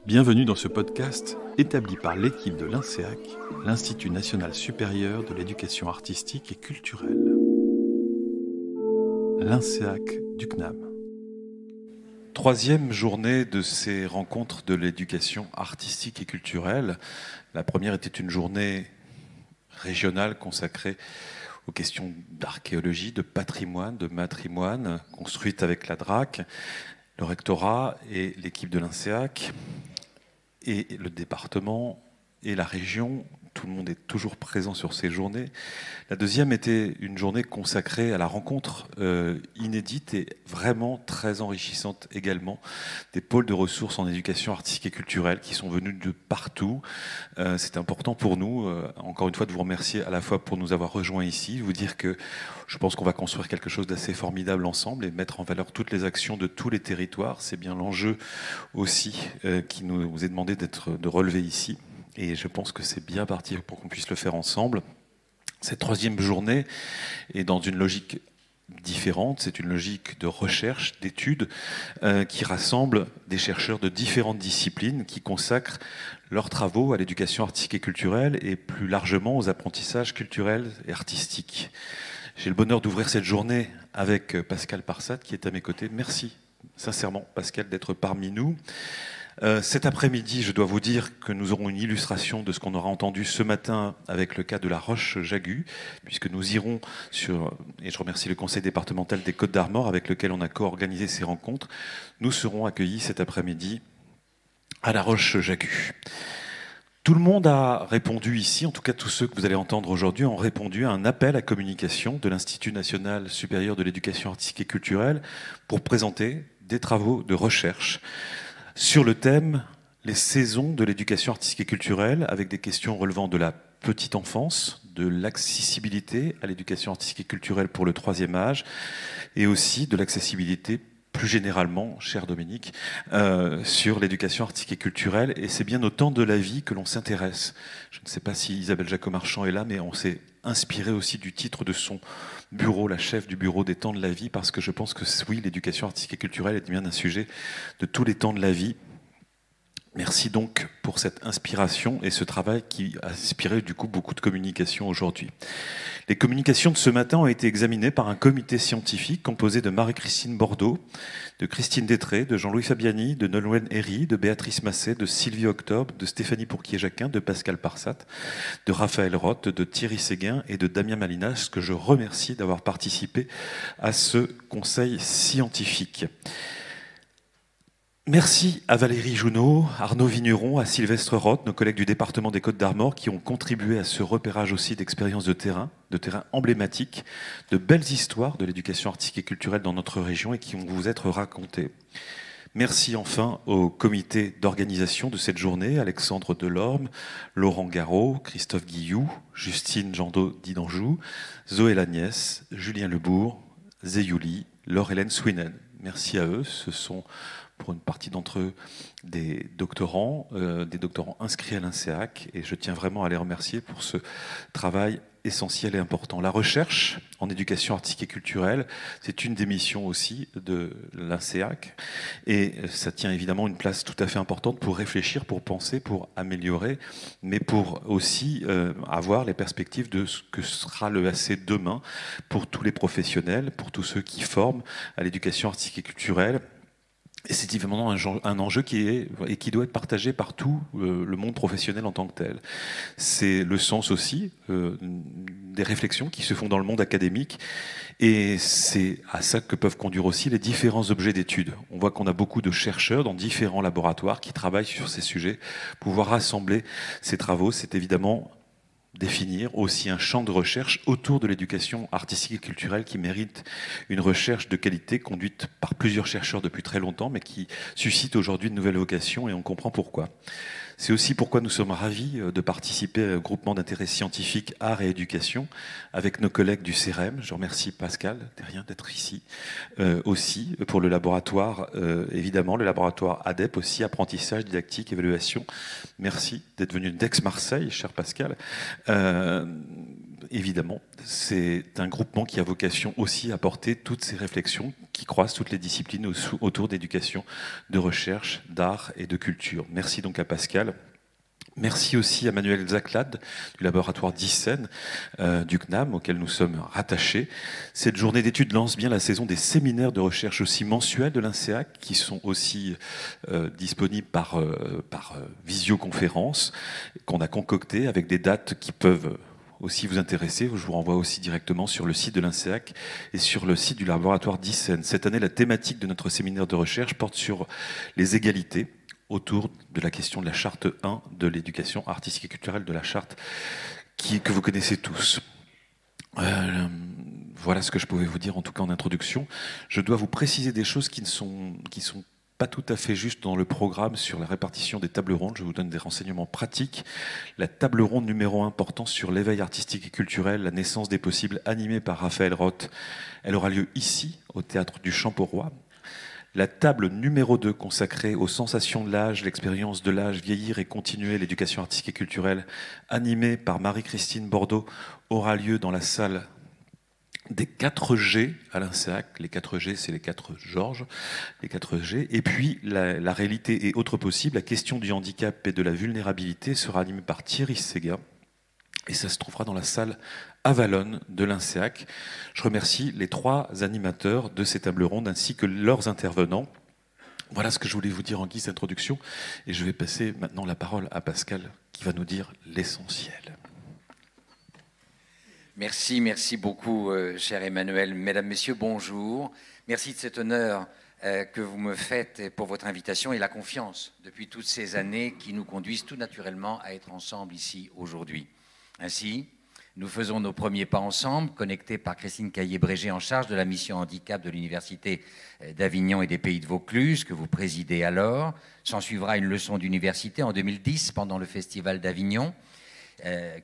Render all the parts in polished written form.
Bienvenue dans ce podcast établi par l'équipe de l'INSEAC, l'Institut national supérieur de l'éducation artistique et culturelle. L'INSEAC du CNAM. Troisième journée de ces rencontres de l'éducation artistique et culturelle. La première était une journée régionale consacrée aux questions d'archéologie, de patrimoine, de matrimoine, construite avec la DRAC, le rectorat et l'équipe de l'INSEAC. Et le département et la région, tout le monde est toujours présent sur ces journées. La deuxième était une journée consacrée à la rencontre inédite et vraiment très enrichissante également des pôles de ressources en éducation artistique et culturelle qui sont venus de partout. C'est important pour nous, encore une fois, de vous remercier à la fois pour nous avoir rejoints ici, vous dire que je pense qu'on va construire quelque chose d'assez formidable ensemble et mettre en valeur toutes les actions de tous les territoires. C'est bien l'enjeu aussi qui nous est demandé de relever ici. Et je pense que c'est bien parti pour qu'on puisse le faire ensemble. Cette troisième journée est dans une logique différente. C'est une logique de recherche, d'études, qui rassemble des chercheurs de différentes disciplines qui consacrent leurs travaux à l'éducation artistique et culturelle et plus largement aux apprentissages culturels et artistiques. J'ai le bonheur d'ouvrir cette journée avec Pascal Parsat qui est à mes côtés. Merci sincèrement Pascal d'être parmi nous. Cet après-midi, je dois vous dire que nous aurons une illustration de ce qu'on aura entendu ce matin avec le cas de la Roche-Jagu, puisque nous irons et je remercie le conseil départemental des Côtes-d'Armor avec lequel on a co-organisé ces rencontres, nous serons accueillis cet après-midi à la Roche-Jagu. Tout le monde a répondu ici, en tout cas tous ceux que vous allez entendre aujourd'hui ont répondu à un appel à communication de l'Institut national supérieur de l'éducation artistique et culturelle pour présenter des travaux de recherche sur le thème « Les saisons de l'éducation artistique et culturelle » avec des questions relevant de la petite enfance, de l'accessibilité à l'éducation artistique et culturelle pour le troisième âge et aussi de l'accessibilité plus généralement, cher Dominique, sur l'éducation artistique et culturelle. Et c'est bien au temps de la vie que l'on s'intéresse. Je ne sais pas si Isabelle Jacot-Marchand est là, mais on s'est inspiré aussi du titre de son bureau, la chef du bureau des temps de la vie, parce que je pense que oui, l'éducation artistique et culturelle est bien un sujet de tous les temps de la vie. Merci donc pour cette inspiration et ce travail qui a inspiré du coup beaucoup de communication aujourd'hui. Les communications de ce matin ont été examinées par un comité scientifique composé de Marie-Christine Bordeaux, de Christine Détré, de Jean-Louis Fabiani, de Nolwenn Herry, de Béatrice Masset, de Sylvie Octobre, de Stéphanie Pourquier-Jacquin, de Pascal Parsat, de Raphaël Roth, de Thierry Séguin et de Damien Malinas, que je remercie d'avoir participé à ce conseil scientifique. Merci à Valérie Jounot, Arnaud Vigneron, à Sylvestre Roth, nos collègues du département des Côtes-d'Armor, qui ont contribué à ce repérage aussi d'expériences de terrain emblématiques, de belles histoires de l'éducation artistique et culturelle dans notre région et qui vont vous être racontées. Merci enfin au comité d'organisation de cette journée, Alexandre Delorme, Laurent Garot, Christophe Guilloux, Justine Jandot d'Idanjou, Zoé Lagnès, Julien Lebourg, Zéyouli, Laure-Hélène Swinen. Merci à eux, ce sont pour une partie d'entre eux des doctorants inscrits à l'INSEAC, et je tiens vraiment à les remercier pour ce travail essentiel et important. La recherche en éducation artistique et culturelle, c'est une des missions aussi de l'INSEAC, et ça tient évidemment une place tout à fait importante pour réfléchir, pour penser, pour améliorer, mais pour aussi avoir les perspectives de ce que sera le AC demain pour tous les professionnels, pour tous ceux qui forment à l'éducation artistique et culturelle. Et c'est évidemment un enjeu qui doit être partagé par tout le monde professionnel en tant que tel. C'est le sens aussi des réflexions qui se font dans le monde académique, et c'est à ça que peuvent conduire aussi les différents objets d'études. On voit qu'on a beaucoup de chercheurs dans différents laboratoires qui travaillent sur ces sujets. Pouvoir rassembler ces travaux, c'est évidemment définir aussi un champ de recherche autour de l'éducation artistique et culturelle qui mérite une recherche de qualité conduite par plusieurs chercheurs depuis très longtemps, mais qui suscite aujourd'hui de nouvelles vocations, et on comprend pourquoi. C'est aussi pourquoi nous sommes ravis de participer au groupement d'intérêt scientifique Art et Éducation avec nos collègues du CEREM. Je remercie Pascal d'être ici aussi pour le laboratoire, évidemment, le laboratoire ADEP aussi, apprentissage, didactique, évaluation. Merci d'être venu d'Aix-Marseille, cher Pascal. évidemment, c'est un groupement qui a vocation aussi à porter toutes ces réflexions qui croisent toutes les disciplines autour d'éducation, de recherche, d'art et de culture. Merci donc à Pascal. Merci aussi à Manuel Zaclade du laboratoire d'ICEN du CNAM auquel nous sommes rattachés. Cette journée d'études lance bien la saison des séminaires de recherche aussi mensuels de l'INSEAC qui sont aussi disponibles par visioconférence qu'on a concocté avec des dates qui peuvent aussi vous intéresser. Je vous renvoie aussi directement sur le site de l'INSEAC et sur le site du laboratoire d'ICEN. Cette année, la thématique de notre séminaire de recherche porte sur les égalités autour de la question de la charte 1 de l'éducation artistique et culturelle de la charte que vous connaissez tous. Voilà ce que je pouvais vous dire en tout cas en introduction. Je dois vous préciser des choses qui ne sont pas tout à fait justes dans le programme sur la répartition des tables rondes. Je vous donne des renseignements pratiques. La table ronde numéro 1 portant sur l'éveil artistique et culturel, la naissance des possibles, animée par Raphaël Roth, elle aura lieu ici, au Théâtre du Champ-Aux-Rois. La table numéro 2 consacrée aux sensations de l'âge, l'expérience de l'âge, vieillir et continuer l'éducation artistique et culturelle, animée par Marie-Christine Bordeaux, aura lieu dans la salle des 4G à l'INSEAC. Les 4G, c'est les 4 Georges, les 4G. Et puis, la réalité et autres possibles, la question du handicap et de la vulnérabilité sera animée par Thierry Séga. Et ça se trouvera dans la salle Avalon de l'INSEAC. Je remercie les 3 animateurs de ces tables rondes ainsi que leurs intervenants. Voilà ce que je voulais vous dire en guise d'introduction. Et je vais passer maintenant la parole à Pascal qui va nous dire l'essentiel. Merci, merci beaucoup, cher Emmanuel. Mesdames, Messieurs, bonjour. Merci de cet honneur que vous me faites pour votre invitation et la confiance depuis toutes ces années qui nous conduisent tout naturellement à être ensemble ici aujourd'hui. Ainsi, nous faisons nos premiers pas ensemble, connectés par Christine Caillé-Brégé en charge de la mission handicap de l'Université d'Avignon et des Pays de Vaucluse, que vous présidez alors. S'en suivra une leçon d'université en 2010 pendant le Festival d'Avignon.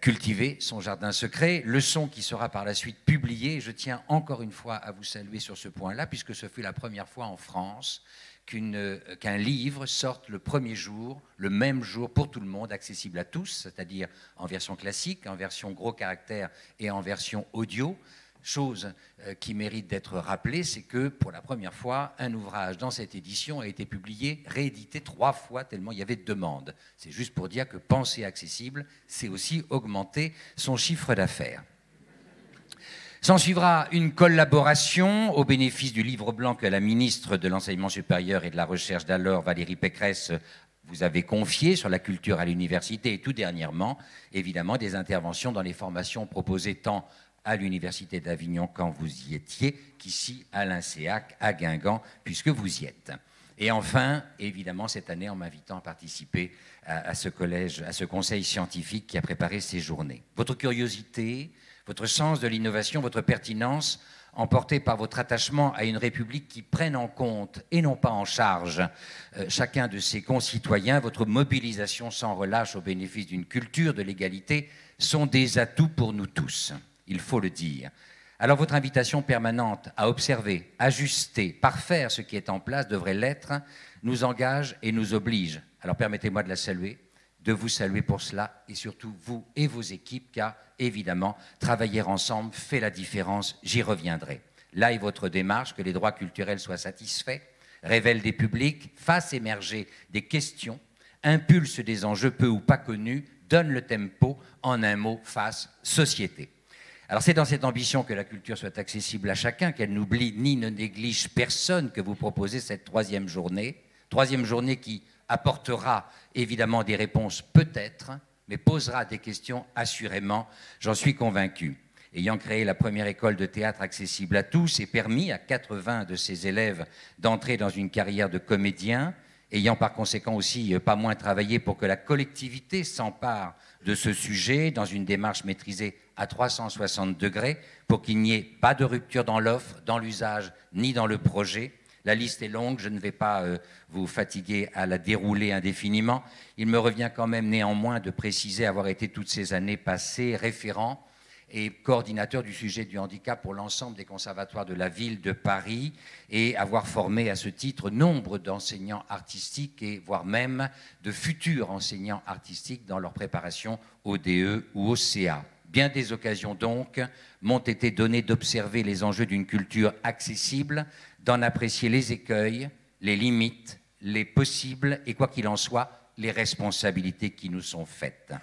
Cultiver son jardin secret, leçon qui sera par la suite publiée. Je tiens encore une fois à vous saluer sur ce point-là, puisque ce fut la première fois en France qu'un livre sorte le premier jour, le même jour pour tout le monde, accessible à tous, c'est-à-dire en version classique, en version gros caractère et en version audio. Chose qui mérite d'être rappelée, c'est que pour la première fois, un ouvrage dans cette édition a été publié, réédité 3 fois, tellement il y avait de demandes. C'est juste pour dire que penser accessible, c'est aussi augmenter son chiffre d'affaires. S'en suivra une collaboration au bénéfice du livre blanc que la ministre de l'Enseignement supérieur et de la Recherche d'alors, Valérie Pécresse, vous avez confié sur la culture à l'université et tout dernièrement, évidemment, des interventions dans les formations proposées tant à l'Université d'Avignon quand vous y étiez, qu'ici à l'INSEAC, à Guingamp, puisque vous y êtes. Et enfin, évidemment, cette année, en m'invitant à participer à ce collège, à ce conseil scientifique qui a préparé ces journées. Votre curiosité, votre sens de l'innovation, votre pertinence, emportés par votre attachement à une République qui prenne en compte et non pas en charge chacun de ses concitoyens, votre mobilisation sans relâche au bénéfice d'une culture de l'égalité sont des atouts pour nous tous. Il faut le dire. Alors votre invitation permanente à observer, ajuster, parfaire ce qui est en place devrait l'être, nous engage et nous oblige. Alors permettez-moi de la saluer, de vous saluer pour cela, et surtout vous et vos équipes, car évidemment, travailler ensemble fait la différence, j'y reviendrai. Là est votre démarche, que les droits culturels soient satisfaits, révèle des publics, fasse émerger des questions, impulse des enjeux peu ou pas connus, donne le tempo, en un mot, fasse société. Alors c'est dans cette ambition que la culture soit accessible à chacun, qu'elle n'oublie ni ne néglige personne, que vous proposez cette 3e journée. 3e journée qui apportera évidemment des réponses peut-être, mais posera des questions assurément, j'en suis convaincu. Ayant créé la première école de théâtre accessible à tous et permis à 80 de ses élèves d'entrer dans une carrière de comédien, ayant par conséquent aussi pas moins travaillé pour que la collectivité s'empare de ce sujet dans une démarche maîtrisée à 360 degrés pour qu'il n'y ait pas de rupture dans l'offre, dans l'usage, ni dans le projet. La liste est longue, je ne vais pas vous fatiguer à la dérouler indéfiniment. Il me revient quand même néanmoins de préciser avoir été toutes ces années passées référent et coordinateur du sujet du handicap pour l'ensemble des conservatoires de la ville de Paris et avoir formé à ce titre nombre d'enseignants artistiques et voire même de futurs enseignants artistiques dans leur préparation au DE ou au CA. Bien des occasions donc m'ont été données d'observer les enjeux d'une culture accessible, d'en apprécier les écueils, les limites, les possibles et, quoi qu'il en soit, les responsabilités qui nous sont faites.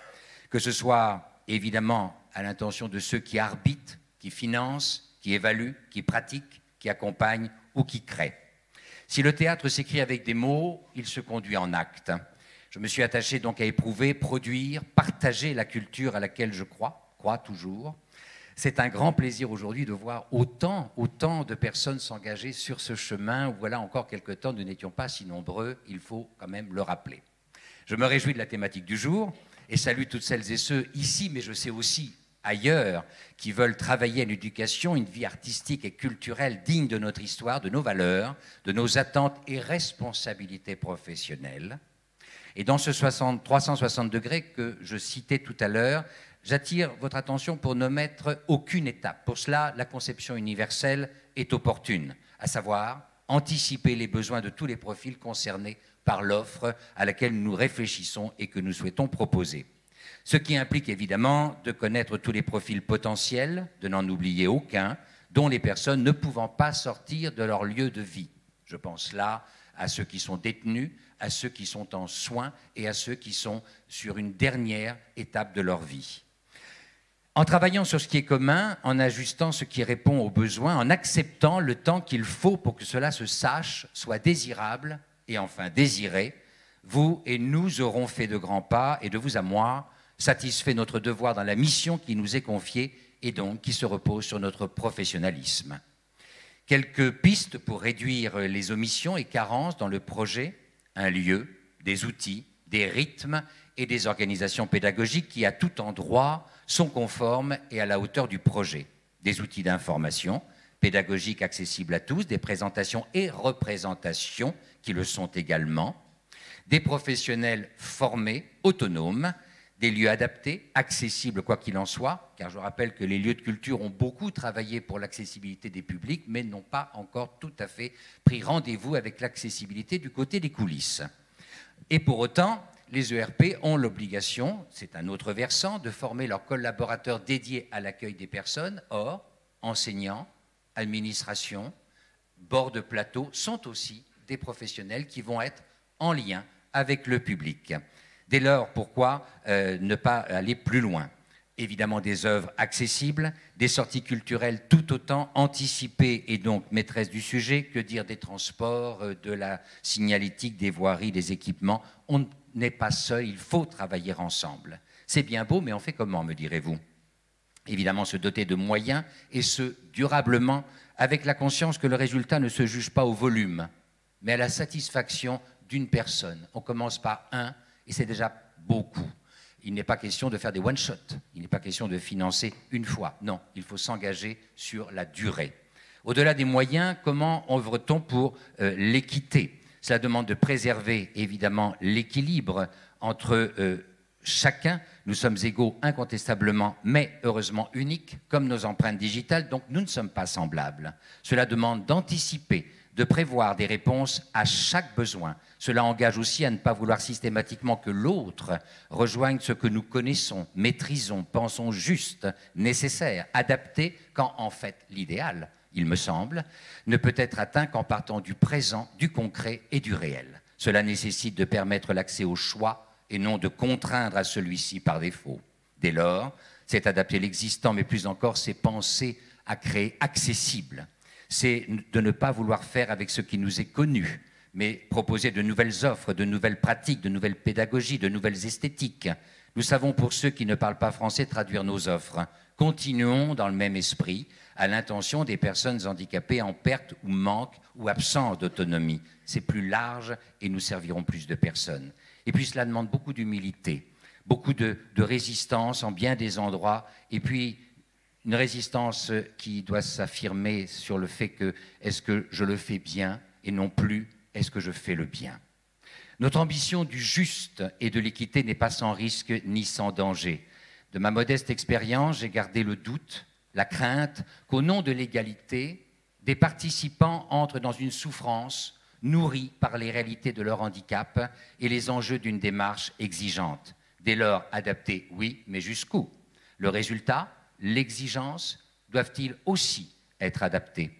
Que ce soit évidemment à l'intention de ceux qui arbitrent, qui financent, qui évaluent, qui pratiquent, qui accompagnent ou qui créent. Si le théâtre s'écrit avec des mots, il se conduit en actes. Je me suis attaché donc à éprouver, produire, partager la culture à laquelle je crois toujours. C'est un grand plaisir aujourd'hui de voir autant de personnes s'engager sur ce chemin où, voilà, encore quelque temps, nous n'étions pas si nombreux, il faut quand même le rappeler. Je me réjouis de la thématique du jour et salue toutes celles et ceux ici, mais je sais aussi ailleurs, qui veulent travailler à une éducation, une vie artistique et culturelle digne de notre histoire, de nos valeurs, de nos attentes et responsabilités professionnelles. Et dans ce 360 degrés que je citais tout à l'heure, j'attire votre attention pour n'omettre aucune étape. Pour cela, la conception universelle est opportune, à savoir anticiper les besoins de tous les profils concernés par l'offre à laquelle nous réfléchissons et que nous souhaitons proposer. Ce qui implique évidemment de connaître tous les profils potentiels, de n'en oublier aucun, dont les personnes ne pouvant pas sortir de leur lieu de vie. Je pense là à ceux qui sont détenus, à ceux qui sont en soins et à ceux qui sont sur une dernière étape de leur vie. En travaillant sur ce qui est commun, en ajustant ce qui répond aux besoins, en acceptant le temps qu'il faut pour que cela se sache, soit désirable et enfin désiré, vous et nous aurons fait de grands pas et de vous à moi, satisfait notre devoir dans la mission qui nous est confiée et donc qui se repose sur notre professionnalisme. Quelques pistes pour réduire les omissions et carences dans le projet, un lieu, des outils, des rythmes et des organisations pédagogiques qui, à tout endroit, sont conformes et à la hauteur du projet. Des outils d'information pédagogiques accessibles à tous, des présentations et représentations qui le sont également, des professionnels formés, autonomes, des lieux adaptés, accessibles quoi qu'il en soit, car je rappelle que les lieux de culture ont beaucoup travaillé pour l'accessibilité des publics, mais n'ont pas encore tout à fait pris rendez-vous avec l'accessibilité du côté des coulisses. Et pour autant, les ERP ont l'obligation, c'est un autre versant, de former leurs collaborateurs dédiés à l'accueil des personnes. Or, enseignants, administration, bord de plateau sont aussi des professionnels qui vont être en lien avec le public. Dès lors, pourquoi ne pas aller plus loin? Évidemment des œuvres accessibles, des sorties culturelles tout autant anticipées et donc maîtresses du sujet, que dire des transports, de la signalétique, des voiries, des équipements. On n'est pas seul, il faut travailler ensemble. C'est bien beau, mais on fait comment, me direz-vous? Évidemment, se doter de moyens, et ce, durablement, avec la conscience que le résultat ne se juge pas au volume, mais à la satisfaction d'une personne. On commence par un, et c'est déjà beaucoup. Il n'est pas question de faire des one-shots, il n'est pas question de financer une fois. Non, il faut s'engager sur la durée. Au-delà des moyens, comment œuvre-t-on pour l'équité? Cela demande de préserver évidemment l'équilibre entre chacun. Nous sommes égaux incontestablement, mais heureusement uniques, comme nos empreintes digitales, donc nous ne sommes pas semblables. Cela demande d'anticiper, de prévoir des réponses à chaque besoin. Cela engage aussi à ne pas vouloir systématiquement que l'autre rejoigne ce que nous connaissons, maîtrisons, pensons juste, nécessaire, adapté, quand en fait l'idéal, il me semble, ne peut être atteint qu'en partant du présent, du concret et du réel. Cela nécessite de permettre l'accès au choix et non de contraindre à celui-ci par défaut. Dès lors, c'est adapter l'existant, mais plus encore, c'est penser à créer accessible. C'est de ne pas vouloir faire avec ce qui nous est connu, mais proposer de nouvelles offres, de nouvelles pratiques, de nouvelles pédagogies, de nouvelles esthétiques. Nous savons, pour ceux qui ne parlent pas français, traduire nos offres. Continuons dans le même esprit, à l'intention des personnes handicapées en perte ou manque ou absence d'autonomie. C'est plus large et nous servirons plus de personnes. Et puis cela demande beaucoup d'humilité, beaucoup de résistance en bien des endroits, et puis une résistance qui doit s'affirmer sur le fait que est-ce que je le fais bien et non plus est-ce que je fais le bien. Notre ambition du juste et de l'équité n'est pas sans risque ni sans danger. De ma modeste expérience, j'ai gardé le doute, la crainte qu'au nom de l'égalité, des participants entrent dans une souffrance nourrie par les réalités de leur handicap et les enjeux d'une démarche exigeante. Dès lors, adapter, oui, mais jusqu'où? Le résultat, l'exigence, doivent-ils aussi être adaptés?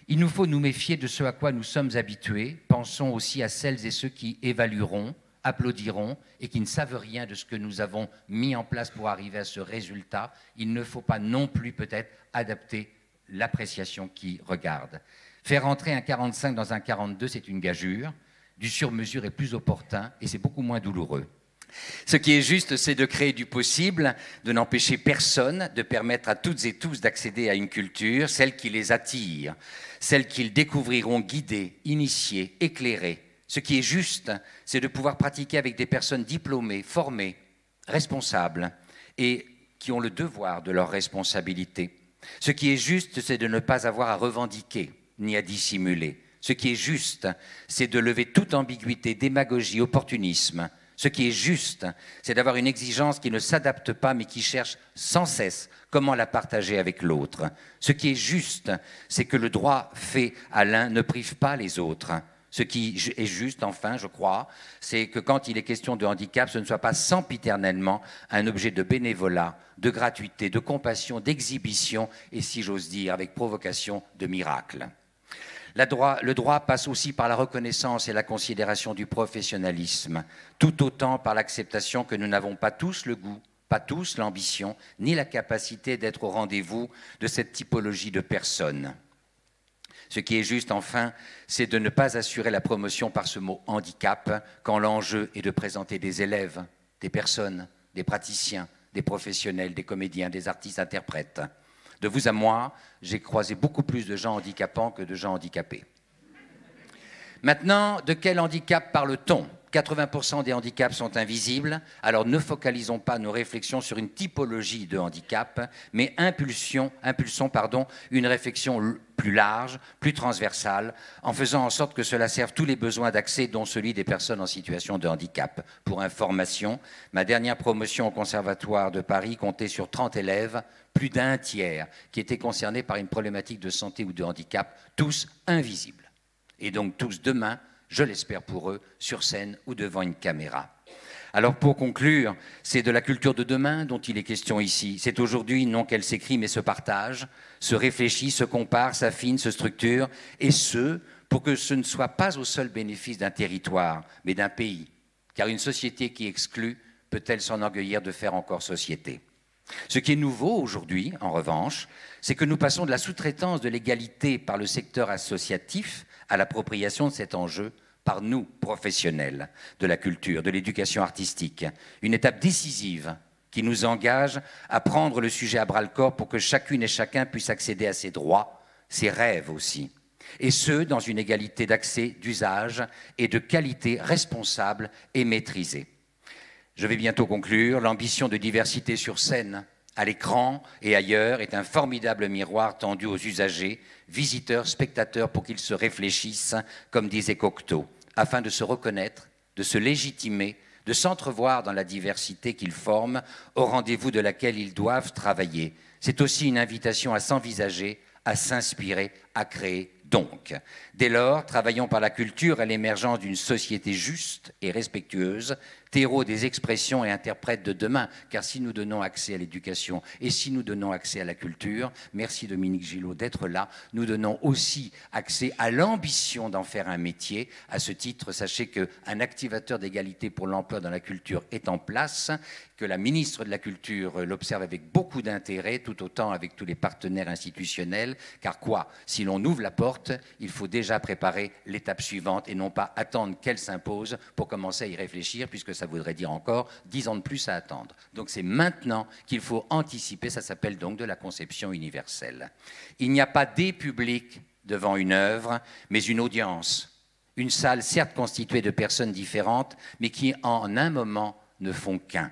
Il nous faut nous méfier de ce à quoi nous sommes habitués. Pensons aussi à celles et ceux qui évalueront, applaudiront et qui ne savent rien de ce que nous avons mis en place pour arriver à ce résultat. Il ne faut pas non plus peut-être adapter l'appréciation qui regarde. Faire entrer un 45 dans un 42, c'est une gageure. Du sur-mesure est plus opportun et c'est beaucoup moins douloureux. Ce qui est juste, c'est de créer du possible, de n'empêcher personne, de permettre à toutes et tous d'accéder à une culture, celle qui les attire, celle qu'ils découvriront guidée, initiée, éclairée. Ce qui est juste, c'est de pouvoir pratiquer avec des personnes diplômées, formées, responsables et qui ont le devoir de leur responsabilité. Ce qui est juste, c'est de ne pas avoir à revendiquer ni à dissimuler. Ce qui est juste, c'est de lever toute ambiguïté, démagogie, opportunisme. Ce qui est juste, c'est d'avoir une exigence qui ne s'adapte pas, mais qui cherche sans cesse comment la partager avec l'autre. Ce qui est juste, c'est que le droit fait à l'un ne prive pas les autres. Ce qui est juste, enfin, je crois, c'est que quand il est question de handicap, ce ne soit pas sempiternellement un objet de bénévolat, de gratuité, de compassion, d'exhibition, et si j'ose dire, avec provocation, de miracle. Le droit passe aussi par la reconnaissance et la considération du professionnalisme, tout autant par l'acceptation que nous n'avons pas tous le goût, pas tous l'ambition, ni la capacité d'être au rendez-vous de cette typologie de personnes. Ce qui est juste, enfin, c'est de ne pas assurer la promotion par ce mot handicap quand l'enjeu est de présenter des élèves, des personnes, des praticiens, des professionnels, des comédiens, des artistes interprètes. De vous à moi, j'ai croisé beaucoup plus de gens handicapants que de gens handicapés. Maintenant, de quel handicap parle-t-on ? 80% des handicaps sont invisibles, alors ne focalisons pas nos réflexions sur une typologie de handicap, mais impulsons une réflexion plus large, plus transversale, en faisant en sorte que cela serve tous les besoins d'accès, dont celui des personnes en situation de handicap. Pour information, ma dernière promotion au Conservatoire de Paris comptait sur 30 élèves, plus d'un tiers qui étaient concernés par une problématique de santé ou de handicap, tous invisibles. Et donc tous demain, je l'espère pour eux, sur scène ou devant une caméra. Alors pour conclure, c'est de la culture de demain dont il est question ici. C'est aujourd'hui non qu'elle s'écrit mais se partage, se réfléchit, se compare, s'affine, se structure, et ce, pour que ce ne soit pas au seul bénéfice d'un territoire, mais d'un pays. Car une société qui exclut, peut-elle s'enorgueillir de faire encore société ? Ce qui est nouveau aujourd'hui, en revanche, c'est que nous passons de la sous-traitance de l'égalité par le secteur associatif à l'appropriation de cet enjeu par nous, professionnels de la culture, de l'éducation artistique. Une étape décisive qui nous engage à prendre le sujet à bras-le-corps pour que chacune et chacun puisse accéder à ses droits, ses rêves aussi. Et ce, dans une égalité d'accès, d'usage et de qualité responsable et maîtrisée. Je vais bientôt conclure. L'ambition de diversité sur scène, à l'écran et ailleurs, est un formidable miroir tendu aux usagers, visiteurs, spectateurs, pour qu'ils se réfléchissent, comme disait Cocteau, afin de se reconnaître, de se légitimer, de s'entrevoir dans la diversité qu'ils forment, au rendez-vous de laquelle ils doivent travailler. C'est aussi une invitation à s'envisager, à s'inspirer, à créer. Donc, dès lors, travaillons par la culture à l'émergence d'une société juste et respectueuse, terreau des expressions et interprètes de demain, car si nous donnons accès à l'éducation et si nous donnons accès à la culture, merci Dominique Gillot d'être là, nous donnons aussi accès à l'ambition d'en faire un métier. À ce titre, sachez qu'un activateur d'égalité pour l'emploi dans la culture est en place, que la ministre de la Culture l'observe avec beaucoup d'intérêt, tout autant avec tous les partenaires institutionnels, car quoi ? Si l'on ouvre la porte, il faut déjà préparer l'étape suivante et non pas attendre qu'elle s'impose pour commencer à y réfléchir, puisque ça voudrait dire encore 10 ans de plus à attendre. Donc c'est maintenant qu'il faut anticiper, ça s'appelle donc de la conception universelle. Il n'y a pas des publics devant une œuvre, mais une audience. Une salle certes constituée de personnes différentes, mais qui en un moment ne font qu'un.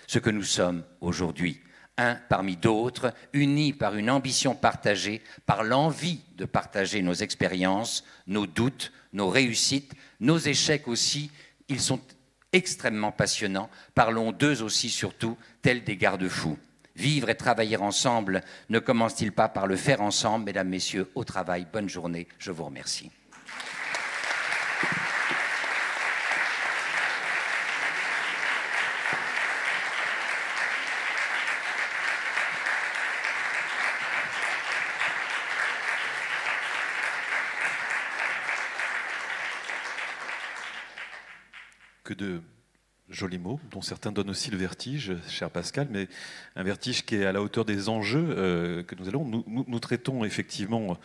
Ce que nous sommes aujourd'hui. Un parmi d'autres, unis par une ambition partagée, par l'envie de partager nos expériences, nos doutes, nos réussites, nos échecs aussi. Ils sont extrêmement passionnants. Parlons d'eux aussi surtout, tels des garde-fous. Vivre et travailler ensemble ne commence-t-il pas par le faire ensemble? Mesdames, Messieurs, au travail, bonne journée, je vous remercie. de jolis mots, dont certains donnent aussi le vertige, cher Pascal, mais un vertige qui est à la hauteur des enjeux que nous allons. Nous traitons effectivement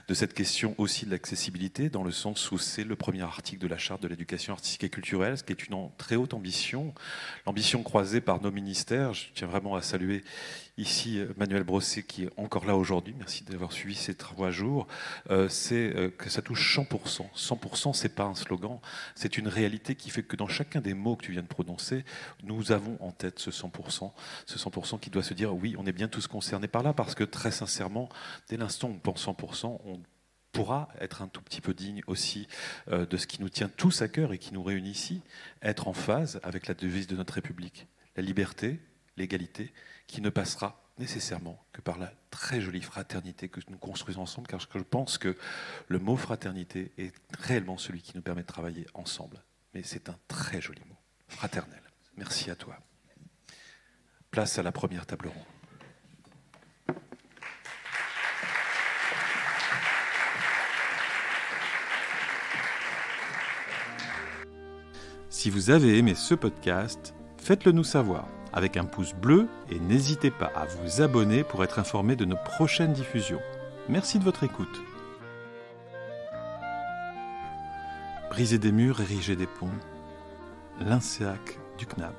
de cette question aussi de l'accessibilité, dans le sens où c'est le premier article de la Charte de l'éducation artistique et culturelle, ce qui est une très haute ambition, l'ambition croisée par nos ministères. Je tiens vraiment à saluer ici Manuel Brosset, qui est encore là aujourd'hui. Merci d'avoir suivi ces travaux à jour. C'est que ça touche 100%. 100%, c'est pas un slogan, c'est une réalité qui fait que dans chacun des mots que tu viens de prononcer, nous avons en tête ce 100% qui doit se dire oui, on est bien tous concernés par là, parce que très sincèrement, dès l'instant où on pense 100%, on pourra être un tout petit peu digne aussi de ce qui nous tient tous à cœur et qui nous réunit ici, être en phase avec la devise de notre République, la liberté, l'égalité, qui ne passera nécessairement que par la très jolie fraternité que nous construisons ensemble, car je pense que le mot fraternité est réellement celui qui nous permet de travailler ensemble. Mais c'est un très joli mot, fraternel. Merci à toi. Place à la première table ronde. Si vous avez aimé ce podcast, faites-le nous savoir avec un pouce bleu et n'hésitez pas à vous abonner pour être informé de nos prochaines diffusions. Merci de votre écoute. Briser des murs, ériger des ponts, l'INSEAC du CNAB.